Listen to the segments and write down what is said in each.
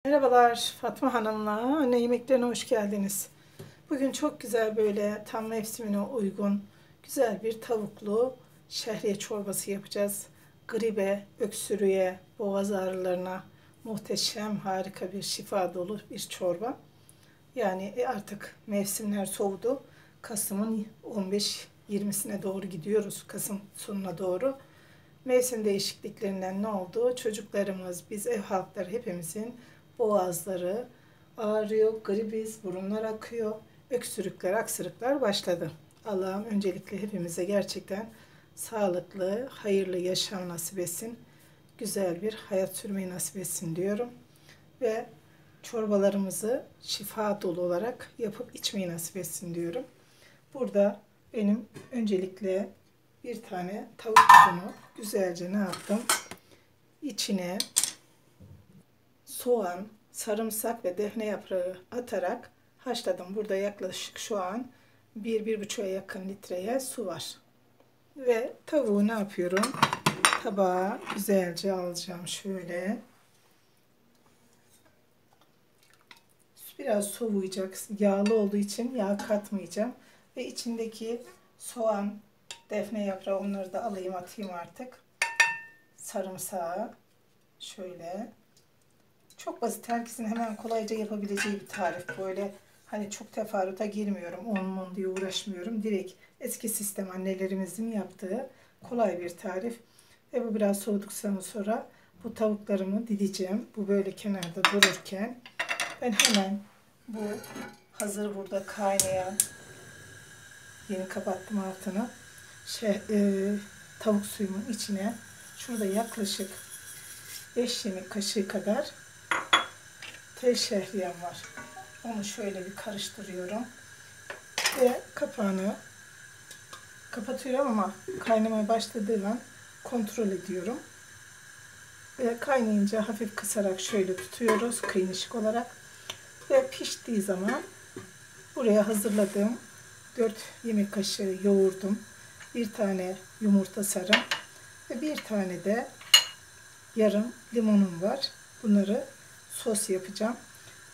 Merhabalar Fatma Hanım'la anne yemeklerine hoş geldiniz. Bugün çok güzel böyle tam mevsimine uygun güzel bir tavuklu şehriye çorbası yapacağız. Gribe, öksürüğe, boğaz ağrılarına muhteşem harika bir şifa dolu bir çorba. Yani artık mevsimler soğudu. Kasım'ın 15-20'sine doğru gidiyoruz. Kasım sonuna doğru. Mevsim değişikliklerinden ne oldu? Çocuklarımız, biz ev halkları hepimizin boğazları ağrıyor, gribiz, burunlar akıyor, öksürükler, aksırıklar başladı. Allah'ım öncelikle hepimize gerçekten sağlıklı, hayırlı yaşam nasip etsin. Güzel bir hayat sürmeyi nasip etsin diyorum. Ve çorbalarımızı şifa dolu olarak yapıp içmeyi nasip etsin diyorum. Burada benim öncelikle bir tane tavuk buzunu güzelce ne yaptım? İçine soğan, sarımsak ve defne yaprağı atarak haşladım. Burada yaklaşık şu an 1-1,5'a yakın litreye su var. Ve tavuğu ne yapıyorum? Tabağa güzelce alacağım şöyle. Biraz soğuyacak. Yağlı olduğu için yağ katmayacağım. Ve içindeki soğan, defne yaprağı onları da alayım atayım artık. Sarımsağı şöyle. Çok basit, herkesin hemen kolayca yapabileceği bir tarif. Böyle hani çok teferruata girmiyorum. Un diye uğraşmıyorum. Direkt eski sistem annelerimizin yaptığı kolay bir tarif. Ve bu biraz soğuduktan sonra bu tavuklarımı dideceğim. Bu böyle kenarda dururken ben hemen bu hazır burada kaynayan, yeni kapattım altını, tavuk suyumun içine şurada yaklaşık 5 yemek kaşığı kadar tel şehriyem var. Onu şöyle bir karıştırıyorum ve kapağını kapatıyorum ama kaynamaya başladığı an kontrol ediyorum. Ve kaynayınca hafif kısarak şöyle tutuyoruz kıymışık olarak ve piştiği zaman buraya hazırladığım 4 yemek kaşığı yoğurdum, bir tane yumurta sarım ve bir tane de yarım limonum var. Bunları sos yapacağım.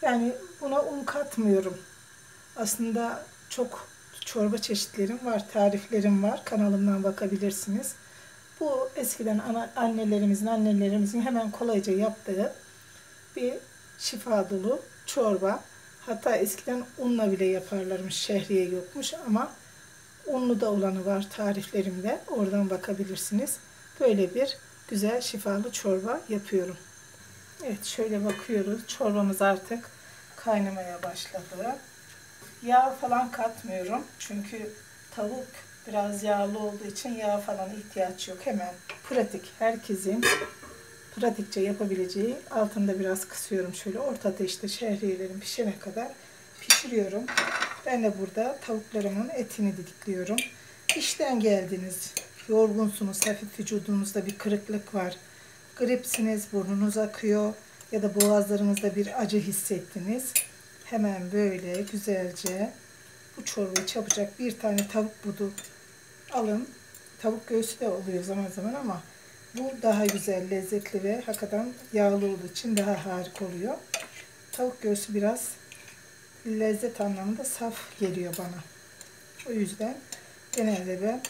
Yani buna un katmıyorum. Aslında çok çorba çeşitlerim var, tariflerim var. Kanalımdan bakabilirsiniz. Bu eskiden annelerimizin hemen kolayca yaptığı bir şifa dolu çorba. Hatta eskiden unla bile yaparlarmış, şehriye yokmuş ama unlu da olanı var tariflerimde. Oradan bakabilirsiniz. Böyle bir güzel şifalı çorba yapıyorum. Evet, şöyle bakıyoruz. Çorbamız artık kaynamaya başladı. Yağ falan katmıyorum. Çünkü tavuk biraz yağlı olduğu için yağ falan ihtiyaç yok. Hemen pratik, herkesin pratikçe yapabileceği. Altında biraz kısıyorum. Şöyle orta ateşte şehriyelerim pişene kadar pişiriyorum. Ben de burada tavuklarımın etini didikliyorum. İşten geldiniz, yorgunsunuz, hafif vücudunuzda bir kırıklık var. Gripsiniz, burnunuz akıyor ya da boğazlarınızda bir acı hissettiniz. Hemen böyle güzelce bu çorbayı çabucak bir tane tavuk budu alın. Tavuk göğsü de oluyor zaman zaman ama bu daha güzel, lezzetli ve hakikaten yağlı olduğu için daha harika oluyor. Tavuk göğsü biraz lezzet anlamında saf geliyor bana. O yüzden genelde ben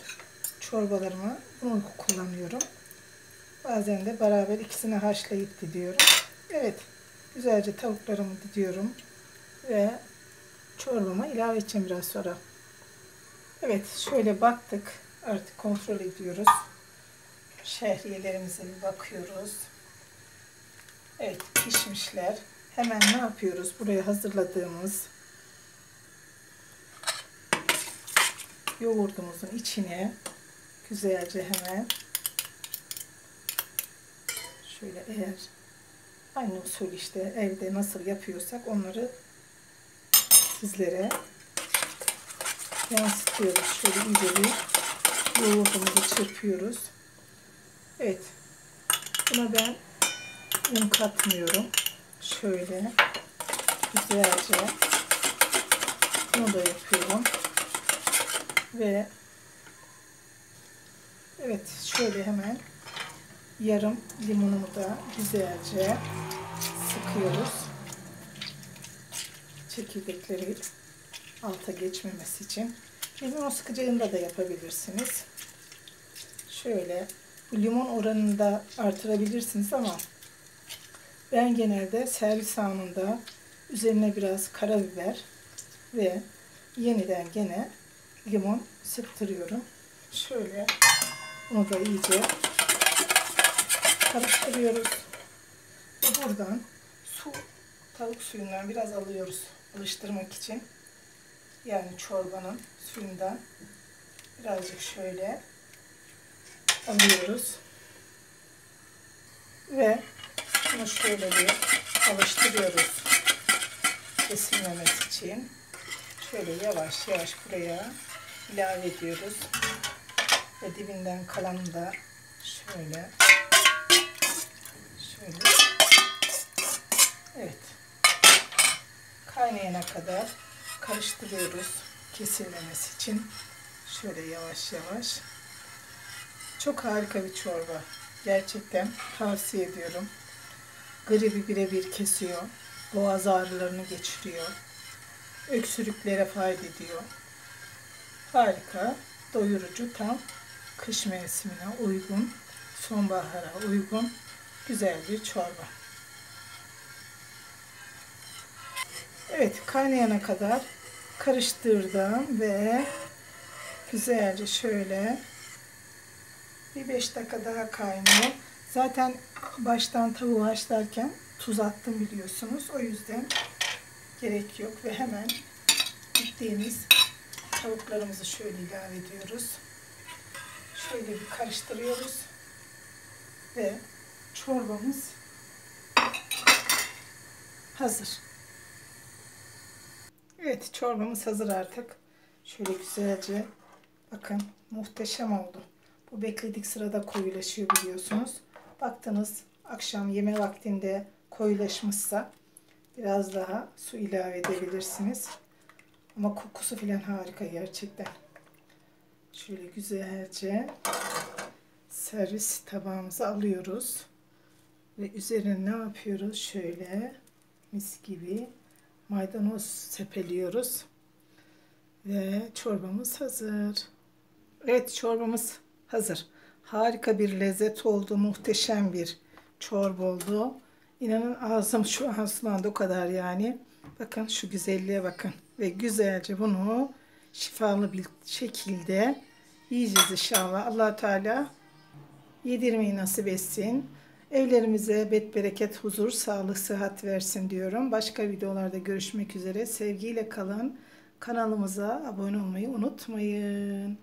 çorbalarıma bunu kullanıyorum. Bazen de beraber ikisini haşlayıp didiyorum. Evet, güzelce tavuklarımı didiyorum ve çorbama ilave edeceğim biraz sonra. Evet, şöyle baktık. Artık kontrol ediyoruz. Şehriyelerimize bir bakıyoruz. Evet, pişmişler. Hemen ne yapıyoruz? Buraya hazırladığımız yoğurdumuzun içine güzelce hemen şöyle, eğer aynı usul işte evde nasıl yapıyorsak onları sizlere yansıtıyoruz. Şöyle iyice bir yoğurdumuzu çırpıyoruz. Evet, buna ben un katmıyorum. Şöyle güzelce bunu da yapıyorum. Ve evet, şöyle hemen yarım limonumu da güzelce sıkıyoruz. çekirdekleri alta geçmemesi için. Limon sıkacağında da yapabilirsiniz. Şöyle limon oranını da artırabilirsiniz ama ben genelde servis anında üzerine biraz karabiber ve yeniden gene limon sıktırıyorum. Şöyle bunu da iyice karıştırıyoruz. Ve buradan tavuk suyundan biraz alıyoruz alıştırmak için. Yani çorbanın suyundan birazcık şöyle alıyoruz. Ve bunu şöyle bir alıştırıyoruz kesilmemesi için. Şöyle yavaş yavaş buraya ilave ediyoruz. Ve dibinden kalanı da şöyle evet, kaynayana kadar karıştırıyoruz kesilmemesi için. Şöyle yavaş yavaş. Çok harika bir çorba. Gerçekten tavsiye ediyorum. Gribi birebir kesiyor. Boğaz ağrılarını geçiriyor. Öksürüklere fayda ediyor. Harika, doyurucu, tam kış mevsimine uygun, sonbahara uygun güzel bir çorba. Evet, kaynayana kadar karıştırdım ve güzelce şöyle bir 5 dakika daha kaynıyor. Zaten baştan tavuğu haşlarken tuz attım biliyorsunuz. O yüzden gerek yok ve hemen bittiğimiz tavuklarımızı şöyle ilave ediyoruz. Şöyle bir karıştırıyoruz ve çorbamız hazır. Evet, çorbamız hazır artık. Şöyle güzelce bakın, muhteşem oldu. Bu bekledik sırada koyulaşıyor biliyorsunuz. Baktınız akşam yeme vaktinde koyulaşmışsa biraz daha su ilave edebilirsiniz. Ama kokusu falan harika gerçekten. Şöyle güzelce servis tabağımıza alıyoruz. Ve üzerine ne yapıyoruz? Şöyle mis gibi maydanoz sepeliyoruz. Ve çorbamız hazır. Evet, çorbamız hazır. Harika bir lezzet oldu. Muhteşem bir çorba oldu. İnanın ağzım şu an sulandı, o kadar yani. Bakın şu güzelliğe bakın. Ve güzelce bunu şifalı bir şekilde yiyeceğiz inşallah. Allah Teala yedirmeyi nasip etsin. Evlerimize bereket, huzur, sağlık, sıhhat versin diyorum. Başka videolarda görüşmek üzere. Sevgiyle kalın. Kanalımıza abone olmayı unutmayın.